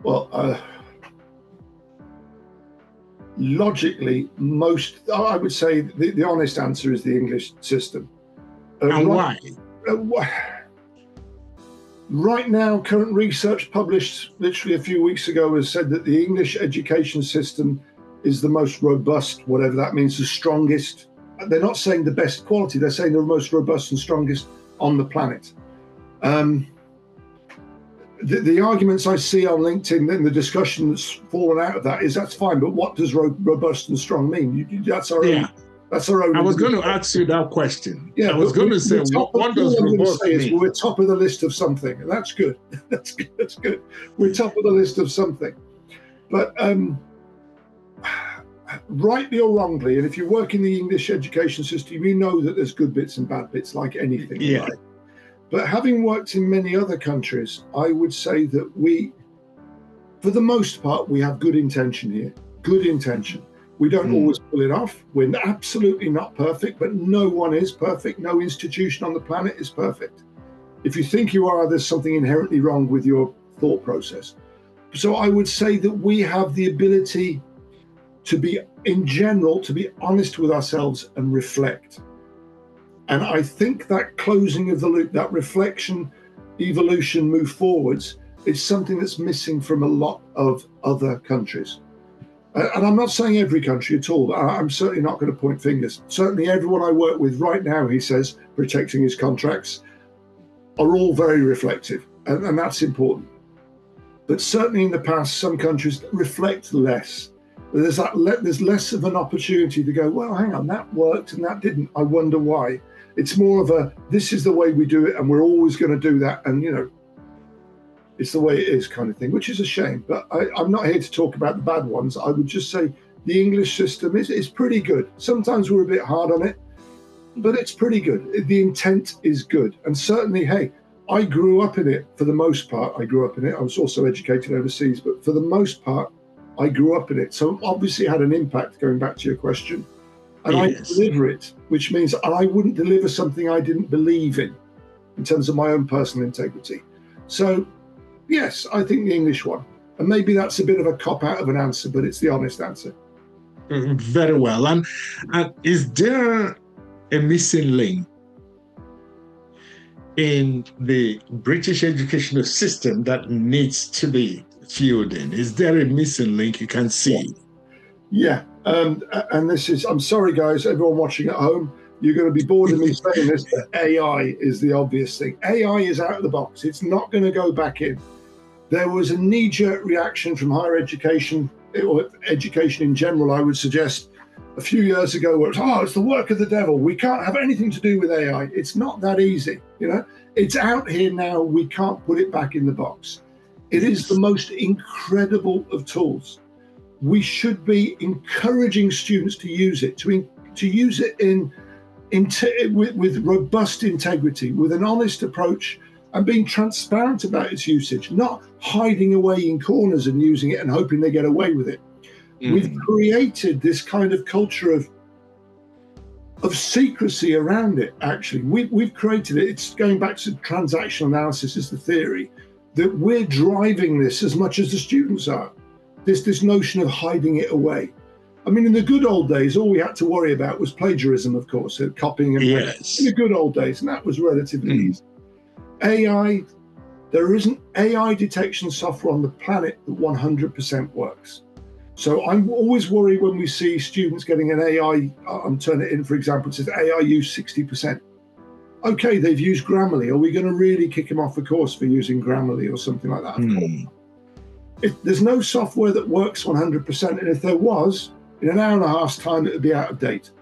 Well, logically, I would say the honest answer is the English system. And why? Right now, current research published literally a few weeks ago has said that the English education system is the most robust, whatever that means, the strongest. They're not saying the best quality, they're saying the most robust and strongest on the planet. The arguments I see on LinkedIn and the discussion that's fallen out of that is that's fine, but what does robust and strong mean? That's our own. That's our own. I was going to ask you that question. Yeah, I was going to say, what does robust mean? We're top of the list of something, and that's good. That's good. That's good. We're top of the list of something. But rightly or wrongly, and if you work in the English education system, you know that there's good bits and bad bits, like anything. Yeah. Right? But having worked in many other countries, I would say that for the most part, we have good intention here. Good intention. We don't always pull it off. We're absolutely not perfect, but no one is perfect. No institution on the planet is perfect. If you think you are, there's something inherently wrong with your thought process. So I would say that we have the ability to be, in general, to be honest with ourselves and reflect. And I think that closing of the loop, that reflection, evolution, move forwards, is something that's missing from a lot of other countries. And I'm not saying every country at all. I'm certainly not going to point fingers. Certainly everyone I work with right now, he says, protecting his contracts, are all very reflective. And that's important. But certainly in the past, some countries reflect less. There's less of an opportunity to go, well, hang on, that worked and that didn't. I wonder why. It's more of this is the way we do it and we're always going to do that. And, it's the way it is kind of thing, which is a shame. But I'm not here to talk about the bad ones. I would just say the English system is pretty good. Sometimes we're a bit hard on it, but it's pretty good. The intent is good. And certainly, hey, I grew up in it for the most part. I was also educated overseas, but for the most part, I grew up in it. So obviously it had an impact, going back to your question. And yes. I deliver it, which means I wouldn't deliver something I didn't believe in terms of my own personal integrity. So, yes, I think the English one. And maybe that's a bit of a cop-out of an answer, but it's the honest answer. Very well. And is there a missing link in the British educational system that needs to be filled in? Is there a missing link you can see? Yeah. And this is, I'm sorry, guys, everyone watching at home, you're going to be bored of me saying this, but AI is the obvious thing. AI is out of the box. It's not going to go back in. There was a knee-jerk reaction from higher education, or education in general, I would suggest, a few years ago, where it's the work of the devil. We can't have anything to do with AI. It's not that easy, It's out here now. We can't put it back in the box. It is the most incredible of tools. We should be encouraging students to use it, to use it with robust integrity, with an honest approach, and being transparent about its usage, not hiding away in corners and using it and hoping they get away with it. We've created this kind of culture of secrecy around it, actually. We've created it. It's going back to transactional analysis is the theory, that we're driving this as much as the students are. This notion of hiding it away. I mean, in the good old days, all we had to worry about was plagiarism, of course, copying and yes. In the good old days, and that was relatively easy. AI, there isn't AI detection software on the planet that 100% works. So I'm always worried when we see students getting an AI, I'm turning it in, for example, it says AI use 60%. Okay, they've used Grammarly. Are we going to really kick them off the course for using Grammarly or something like that? Of course. There's no software that works 100%, and if there was, in an hour and a half's time, it would be out of date.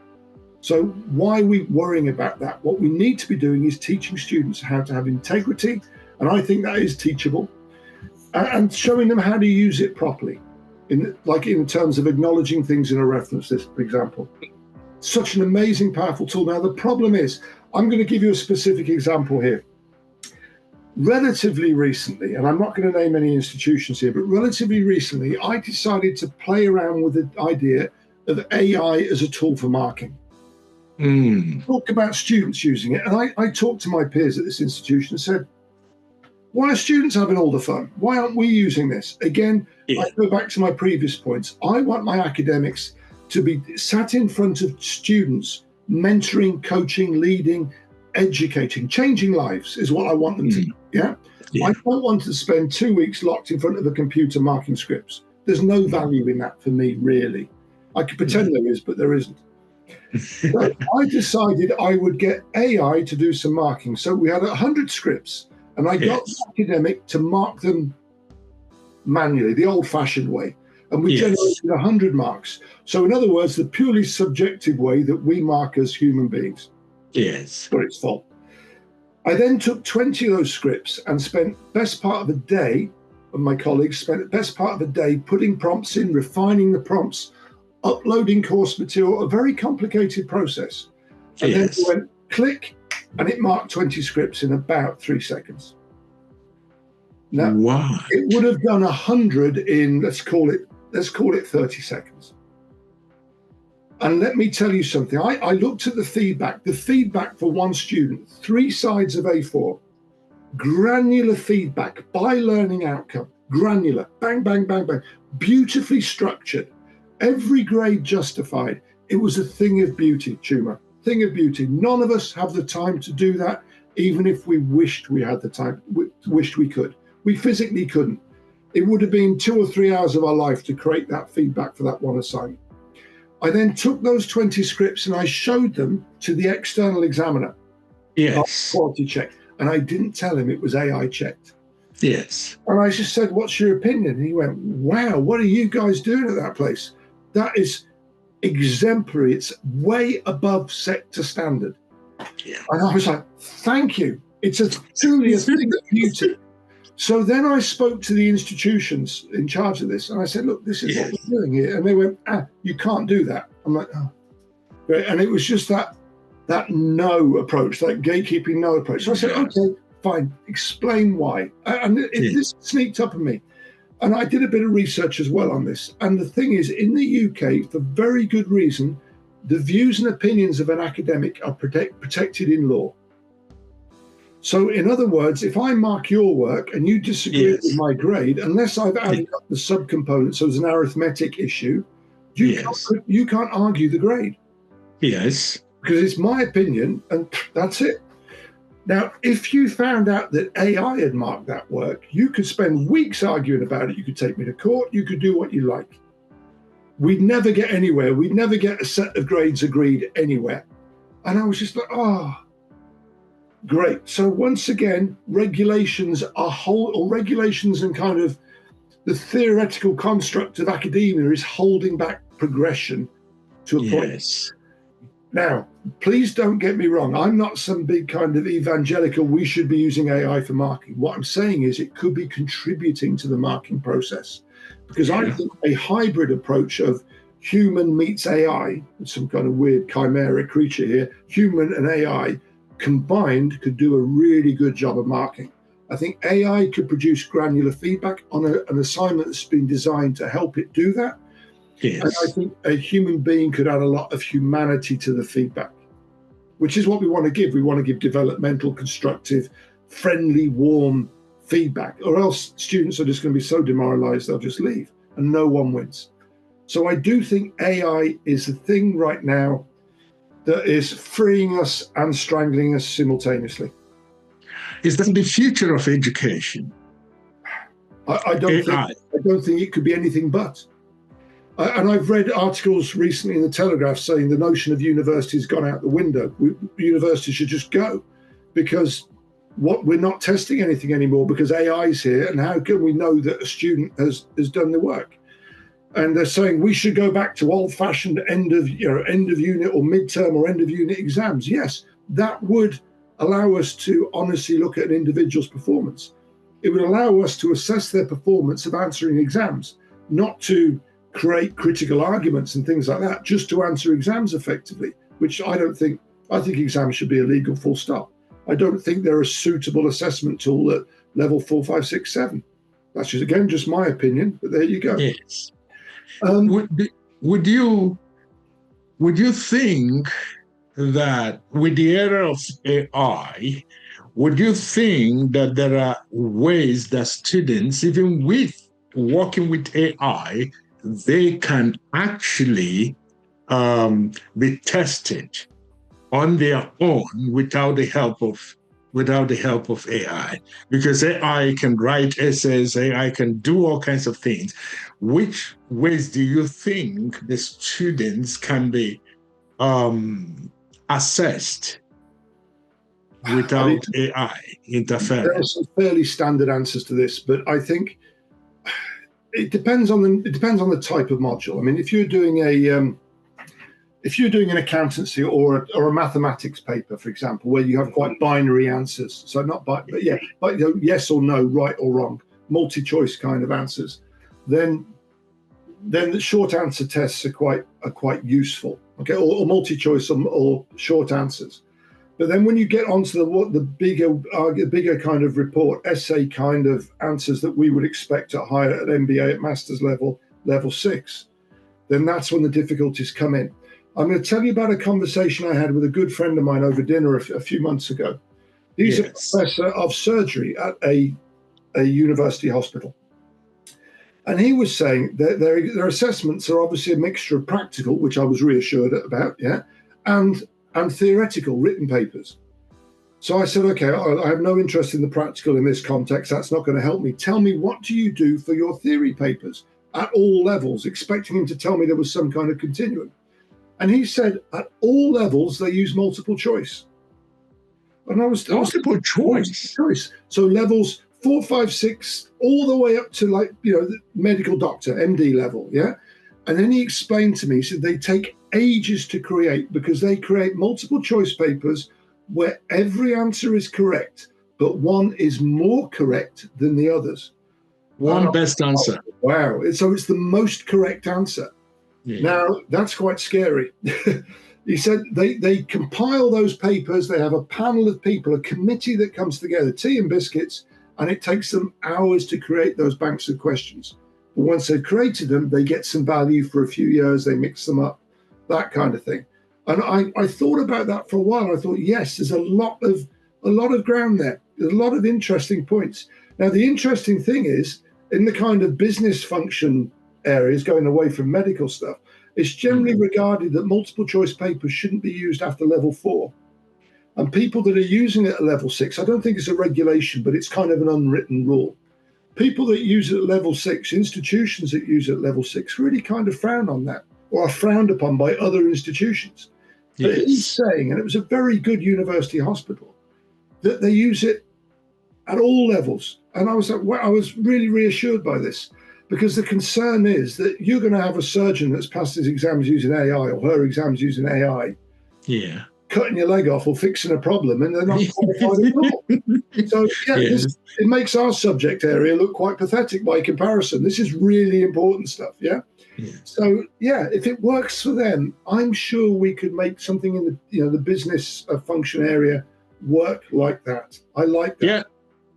So why are we worrying about that? What we need to be doing is teaching students how to have integrity, and I think that is teachable, and showing them how to use it properly, in terms of acknowledging things in a reference list, for example. Such an amazing, powerful tool. Now, the problem is, I'm going to give you a specific example here. Relatively recently, and I'm not going to name any institutions here, but relatively recently, I decided to play around with the idea of AI as a tool for marking. Talk about students using it. And I talked to my peers at this institution and said, Why are students having all the fun? Why aren't we using this? Again, Yeah. I go back to my previous points. I want my academics to be sat in front of students, mentoring, coaching, leading, educating, changing lives is what I want them to do. Yeah? Yeah. I don't want to spend 2 weeks locked in front of a computer marking scripts. There's no value in that for me, really. I could pretend there is, but there isn't. So I decided I would get AI to do some marking. So we had 100 scripts, and I got the academic to mark them manually, the old-fashioned way. And we generated 100 marks. So in other words, the purely subjective way that we mark as human beings. Yes. Got its fault. I then took 20 of those scripts and spent best part of a day, and my colleagues spent the best part of a day putting prompts in, refining the prompts, uploading course material, a very complicated process. And then we went click, and it marked 20 scripts in about 3 seconds. Now, it would have done 100 in, let's call it 30 seconds. And let me tell you something. I looked at the feedback for one student, 3 sides of A4, granular feedback by learning outcome, granular, bang, bang, bang, bang, beautifully structured, every grade justified. It was a thing of beauty, Chuma, thing of beauty. None of us have the time to do that, even if we wished we had the time, wished we could. We physically couldn't. It would have been 2 or 3 hours of our life to create that feedback for that one assignment. I then took those 20 scripts and I showed them to the external examiner. Yes. Quality check. And I didn't tell him it was AI checked. Yes. And I just said, what's your opinion? And he went, wow, what are you guys doing at that place? That is exemplary. It's way above sector standard. Yeah. And I was like, thank you. It's truly a thing of beauty. So then I spoke to the institutions in charge of this, and I said, look, this is what we're doing here. And they went, you can't do that. I'm like, oh. And it was just that no approach, that gatekeeping no approach. So I said, okay, fine, explain why. And this sneaked up on me. And I did a bit of research as well on this. And the thing is, in the UK, for very good reason, the views and opinions of an academic are protected in law. So in other words, if I mark your work and you disagree with my grade, unless I've added up the subcomponents, so there's an arithmetic issue, you can't argue the grade. Yes. Because it's my opinion and that's it. Now, if you found out that AI had marked that work, you could spend weeks arguing about it. You could take me to court. You could do what you like. We'd never get anywhere. We'd never get a set of grades agreed anywhere. And I was just like, oh, great. So once again, regulations and kind of the theoretical construct of academia is holding back progression to a point. Now, please don't get me wrong. I'm not some big kind of evangelical, we should be using AI for marking. What I'm saying is it could be contributing to the marking process. Because I think a hybrid approach of human meets AI, some kind of weird chimera creature here, human and AI combined could do a really good job of marking. I think AI could produce granular feedback on an assignment that's been designed to help it do that. Yes. And I think a human being could add a lot of humanity to the feedback, which is what we want to give. We want to give developmental, constructive, friendly, warm feedback, or else students are just going to be so demoralized they'll just leave and no one wins. So I do think AI is the thing right now that is freeing us and strangling us simultaneously. Is that the future of education? I don't think it could be anything but. And I've read articles recently in the Telegraph saying the notion of university has gone out the window. Universities should just go because we're not testing anything anymore because AI is here. And how can we know that a student has done the work? And they're saying we should go back to old-fashioned end of unit or midterm or end of unit exams. Yes, that would allow us to honestly look at an individual's performance. It would allow us to assess their performance of answering exams, not to create critical arguments and things like that, just to answer exams effectively, which I think exams should be illegal, full stop. I don't think they're a suitable assessment tool at level 4, 5, 6, 7. That's just my opinion, but there you go. Yes. Would you think that with the era of AI, would you think that there are ways that students, even with working with AI, they can actually be tested on their own without the help of AI? Because AI can write essays, AI can do all kinds of things. Which ways do you think the students can be assessed I mean, without AI there are interfering? some fairly standard answers to this, but I think it depends on the type of module. I mean, if you're doing an accountancy or a mathematics paper, for example, where you have quite binary answers, so not but yeah, but yes or no, right or wrong, multi-choice kind of answers, then the short answer tests are quite useful. Okay, or multi-choice or short answers. But then when you get onto the bigger kind of report, essay kind of answers that we would expect at MBA, at master's level 6, then that's when the difficulties come in. I'm going to tell you about a conversation I had with a good friend of mine over dinner a few months ago. He's a professor of surgery at a university hospital. And he was saying that their assessments are obviously a mixture of practical, which I was reassured about, and theoretical written papers. So I said, okay, I have no interest in the practical in this context. That's not going to help me. Tell me, what do you do for your theory papers at all levels? Expecting him to tell me there was some kind of continuum. And he said, at all levels, they use multiple choice. And I was multiple choice. So levels 4, 5, 6, all the way up to the medical doctor, MD level, yeah? And then he explained to me, he said they take ages to create because they create multiple choice papers where every answer is correct, but one is more correct than the others. One best answer. Wow. So it's the most correct answer. Yeah. Now, that's quite scary. He said they compile those papers. They have a panel of people, a committee that comes together, tea and biscuits, and it takes them hours to create those banks of questions. But once they've created them, they get some value for a few years. They mix them up, that kind of thing. And I thought about that for a while. I thought, yes, there's a lot of ground there. There's a lot of interesting points. Now, the interesting thing is, in the kind of business function areas, going away from medical stuff, it's generally regarded that multiple choice papers shouldn't be used after level 4. And people that are using it at level 6, I don't think it's a regulation, but it's kind of an unwritten rule. People that use it at level 6, institutions that use it at level 6, really kind of frown on that, or are frowned upon by other institutions. Yes. But he's saying, and it was a very good university hospital, that they use it at all levels. And I was like, well, I was really reassured by this, because the concern is that you're going to have a surgeon that's passed his exams using AI or her exams using AI. Yeah. Cutting your leg off or fixing a problem, and they're not qualified at all. So it makes our subject area look quite pathetic by comparison. This is really important stuff, yeah? So if it works for them, I'm sure we could make something in the business function area work like that. I like that. Yeah.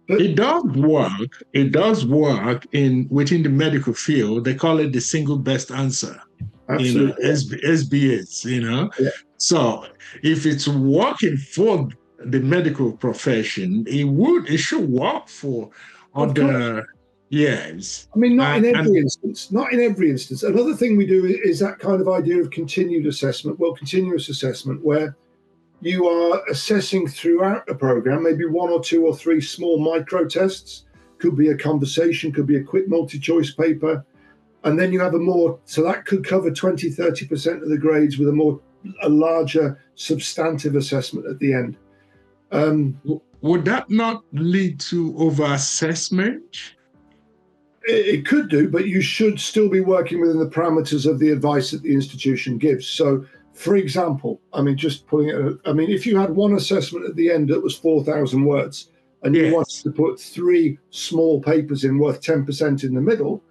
But it does work. It does work within the medical field. They call it the single best answer. Absolutely. SBAs, Yeah. So if it's working for the medical profession, it should work for other. Yes. I mean, not in every instance. Not in every instance. Another thing we do is that kind of idea of continuous assessment, where you are assessing throughout a program, maybe 1 or 2 or 3 small micro tests. Could be a conversation, could be a quick multi-choice paper. And then you have so that could cover 20, 30% of the grades with a larger substantive assessment at the end. Would that not lead to over-assessment? It could do, but you should still be working within the parameters of the advice that the institution gives. So, for example, if you had one assessment at the end that was 4,000 words, and you wanted to put 3 small papers in worth 10% in the middle,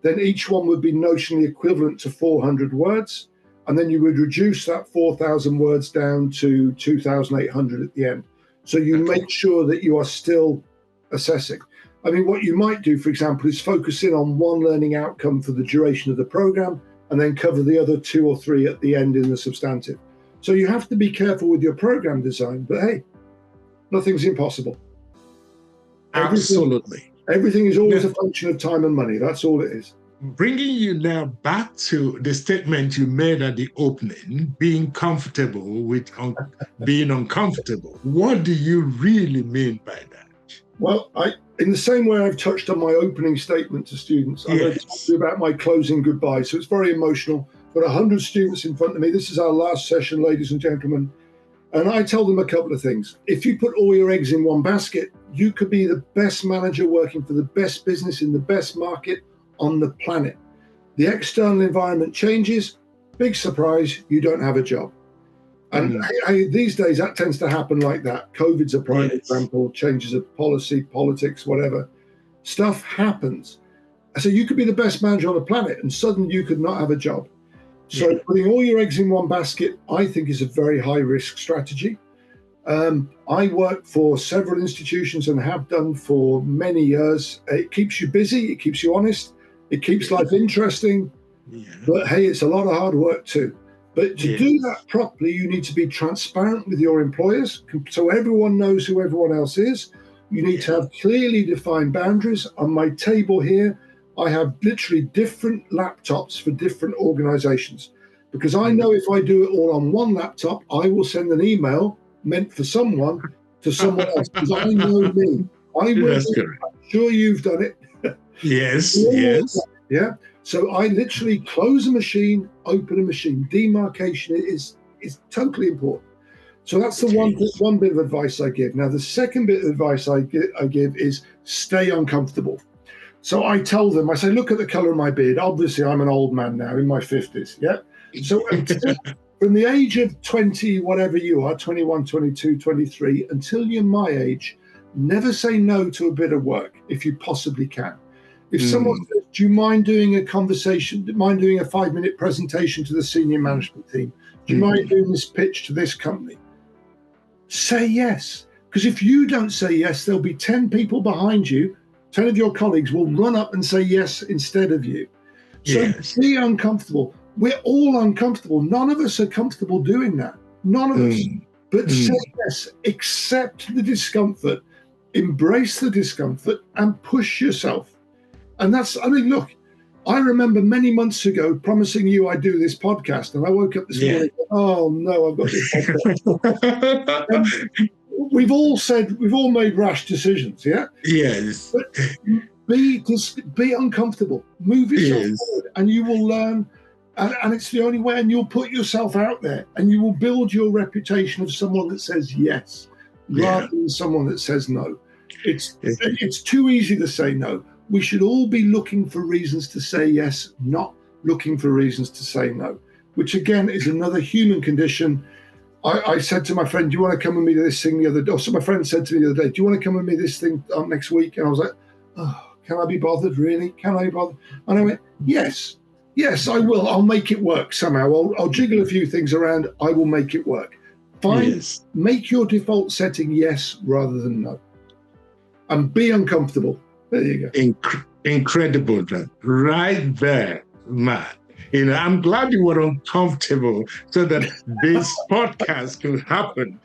then each one would be notionally equivalent to 400 words. And then you would reduce that 4,000 words down to 2,800 at the end. So you make sure that you are still assessing. I mean, what you might do, for example, is focus in on one learning outcome for the duration of the program and then cover the other 2 or 3 at the end in the substantive. So you have to be careful with your program design. But hey, Nothing's impossible. Absolutely. Everything is always a function of time and money. That's all it is. Bringing you now back to the statement you made at the opening, being comfortable with being uncomfortable. What do you really mean by that? Well, in the same way I've touched on my opening statement to students, I'm going to talk to you about my closing goodbye. So it's very emotional. I've got 100 students in front of me. This is our last session, ladies and gentlemen. And I tell them a couple of things. If you put all your eggs in one basket, you could be the best manager working for the best business in the best market on the planet. The external environment changes, big surprise, you don't have a job. And these days that tends to happen like that. COVID's a prime example, changes of policy, politics, whatever. Stuff happens. So you could be the best manager on the planet and suddenly you could not have a job. So putting all your eggs in one basket, I think, is a very high risk strategy. I work for several institutions and have done for many years. It keeps you busy, it keeps you honest, it keeps life interesting. But hey, it's a lot of hard work too. But to do that properly, you need to be transparent with your employers so everyone knows who everyone else is. You need to have clearly defined boundaries. On my table here, I have literally different laptops for different organizations, because I know if I do it all on one laptop, I will send an email meant for someone to someone else, because I know me. I will. I'm sure you've done it. Yes. Yeah. So I literally close a machine, open a machine. Demarcation is totally important. So that's the one bit of advice I give. Now, the second bit of advice I give is stay uncomfortable. So I tell them, I say, look at the color of my beard. Obviously, I'm an old man now in my 50s. Yeah. So from the age of 20, whatever you are, 21, 22, 23, until you're my age, never say no to a bit of work if you possibly can. If someone says, do you mind doing a conversation? Do you mind doing a 5-minute presentation to the senior management team? Do you mind doing this pitch to this company? Say yes. Because if you don't say yes, there'll be 10 people behind you. 10 of your colleagues will run up and say yes instead of you. So be uncomfortable. We're all uncomfortable. None of us are comfortable doing that. None of us. But say yes. Accept the discomfort. Embrace the discomfort and push yourself. And look, I remember many months ago promising you I'd do this podcast. And I woke up this morning, oh no, I've got this podcast. We've all made rash decisions, yeah? Yes. But be uncomfortable. Move yourself forward and you will learn. And it's the only way, and you'll put yourself out there and you will build your reputation of someone that says yes rather than someone that says no. It's too easy to say no. We should all be looking for reasons to say yes, not looking for reasons to say no, which again is another human condition. I said to my friend, do you want to come with me to this thing the other day? So my friend said to me the other day, do you want to come with me this thing next week? And I was like, oh, can I be bothered, really? Can I be bothered? And I went, yes, I will. I'll make it work somehow. I'll jiggle a few things around. I will make it work. Fine. Make your default setting yes rather than no. And be uncomfortable. There you go. Incredible, right there, Matt. I'm glad you were uncomfortable so that this podcast could happen.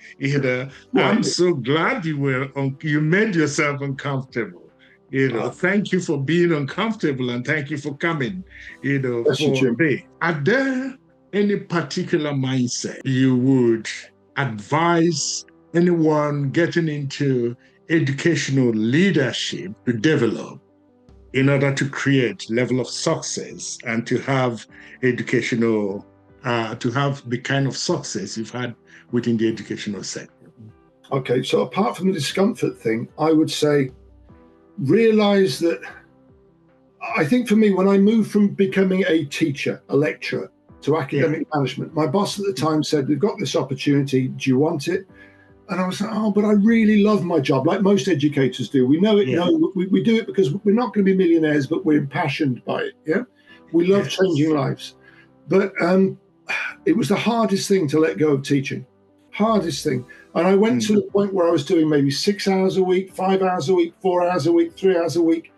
I'm so glad you made yourself uncomfortable. Thank you for being uncomfortable and thank you for coming. For me. Are there any particular mindset you would advise anyone getting into educational leadership to develop in order to create level of success and to have to have the kind of success you've had within the educational sector? Okay, so apart from the discomfort thing, I would say realize that I think for me, when I moved from becoming a teacher, a lecturer, to academic management, my boss at the time said, we've got this opportunity, do you want it? And I was like, oh, but I really love my job, like most educators do. We know it. We do it because we're not going to be millionaires, but we're impassioned by it. Yeah, we love changing lives. But it was the hardest thing to let go of teaching, hardest thing. And I went to the point where I was doing maybe 6 hours a week, 5 hours a week, 4 hours a week, 3 hours a week.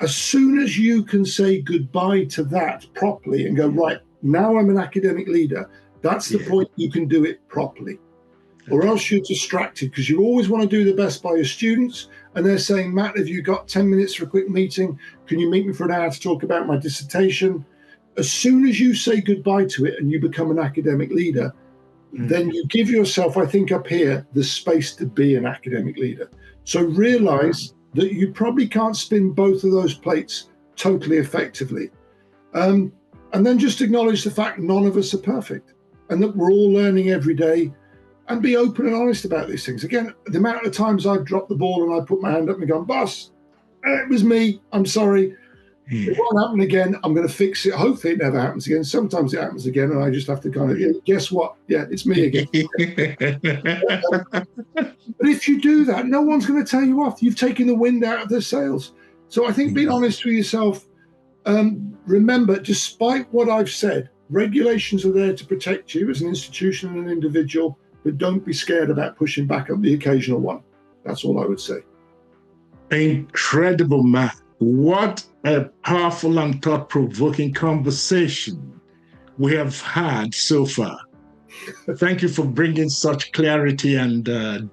As soon as you can say goodbye to that properly and go, right, now I'm an academic leader, that's the point you can do it properly. or else you're distracted because you always want to do the best by your students. And they're saying, Matt, have you got 10 minutes for a quick meeting? Can you meet me for an hour to talk about my dissertation? As soon as you say goodbye to it and you become an academic leader, then you give yourself, I think up here, the space to be an academic leader. So realize that you probably can't spin both of those plates totally effectively. And then just acknowledge the fact none of us are perfect and that we're all learning every day, and be open and honest about these things. Again, the amount of times I've dropped the ball and I put my hand up and gone, boss, it was me, I'm sorry. It won't happen again. I'm going to fix it. Hopefully it never happens again. Sometimes it happens again and I just have to kind of, guess what? Yeah, it's me again. But if you do that, no one's going to tell you off. You've taken the wind out of their sails. So I think being honest with yourself, remember, despite what I've said, regulations are there to protect you as an institution and an individual, but don't be scared about pushing back on the occasional one. That's all I would say. Incredible, Matt. What a powerful and thought-provoking conversation we have had so far. Thank you for bringing such clarity and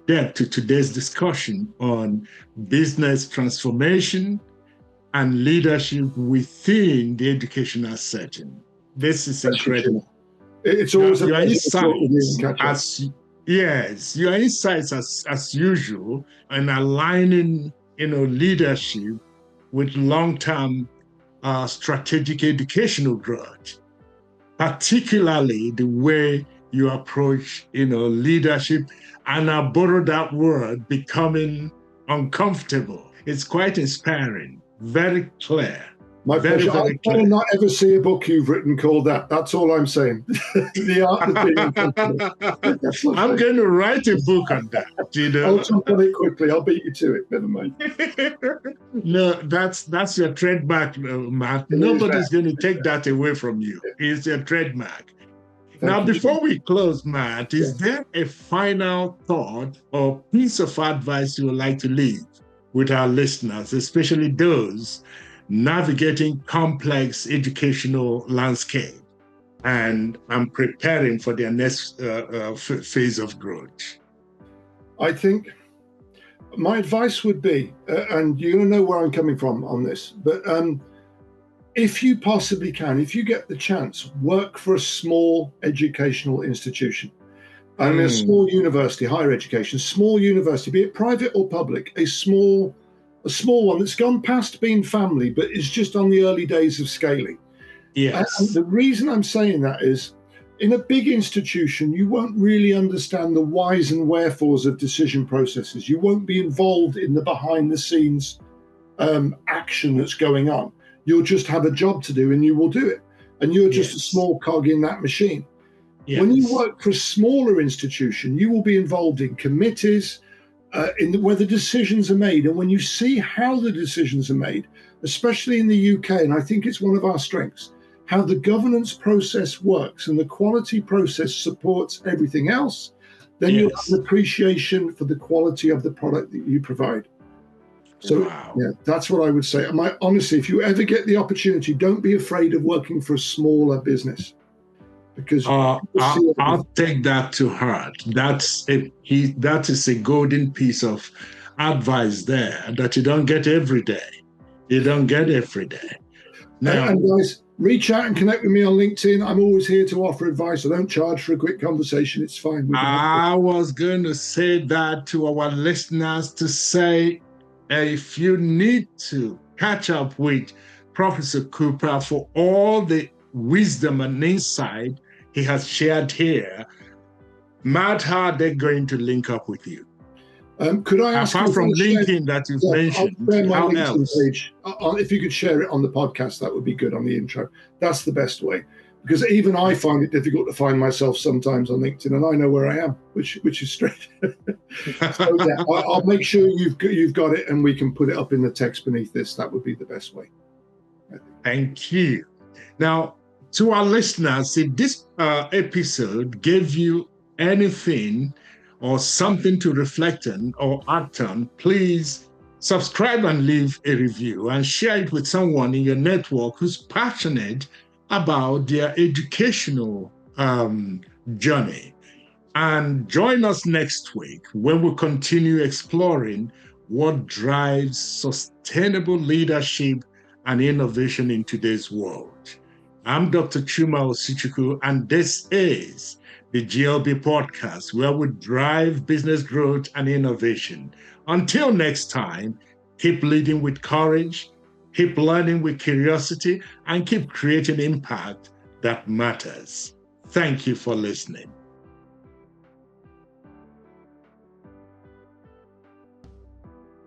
depth to today's discussion on business transformation and leadership within the educational setting. This is incredible. It's always your insights, your insights as usual, and aligning, leadership with long-term strategic educational growth, particularly the way you approach, leadership, and I borrow that word, becoming uncomfortable. It's quite inspiring, very clear. My pleasure. I will not ever see a book you've written called that. That's all I'm saying. The art of being uncomfortable. I'm going to write a book on that. I'll jump on it quickly. I'll beat you to it. Never mind. No, that's your trademark, Matt. Nobody's going to take that away from you. It's your trademark. Now, before we close, Matt, is there a final thought or piece of advice you would like to leave with our listeners, especially those navigating complex educational landscape and preparing for their next phase of growth? I think my advice would be, and you're going to know where I'm coming from on this, but if you possibly can, if you get the chance, work for a small educational institution. A small university, higher education, small university, be it private or public, a small one that's gone past being family, but is just on the early days of scaling. Yes. And the reason I'm saying that is, in a big institution, you won't really understand the whys and wherefores of decision processes. You won't be involved in the behind the scenes action that's going on. You'll just have a job to do and you will do it. And you're just a small cog in that machine. Yes. When you work for a smaller institution, you will be involved in committees, where the decisions are made. And when you see how the decisions are made, especially in the UK, and I think it's one of our strengths, how the governance process works and the quality process supports everything else, then you have an appreciation for the quality of the product that you provide. So that's what I would say. Honestly, if you ever get the opportunity, don't be afraid of working for a smaller business. Because I'll take that to heart. That is a golden piece of advice there that you don't get every day. You don't get every day. Now, and guys, reach out and connect with me on LinkedIn. I'm always here to offer advice. I don't charge for a quick conversation. It's fine. I was going to say that to our listeners, to say, if you need to catch up with Professor Cooper for all the wisdom and insight he has shared here, Matt, how are they going to link up with you? Could I ask, apart from LinkedIn that you've mentioned, how else? Page. If you could share it on the podcast, that would be good on the intro. That's the best way, because even I find it difficult to find myself sometimes on LinkedIn, and I know where I am, which is straight. So I'll make sure you've got it, and we can put it up in the text beneath this. That would be the best way. Thank you. Now, to our listeners, if this episode gave you anything or something to reflect on or act on, please subscribe and leave a review and share it with someone in your network who's passionate about their educational journey. And join us next week when we continue exploring what drives sustainable leadership and innovation in today's world. I'm Dr. Chuma Osichukwu, and this is the GLB podcast, where we drive business growth and innovation. Until next time, keep leading with courage, keep learning with curiosity, and keep creating impact that matters. Thank you for listening.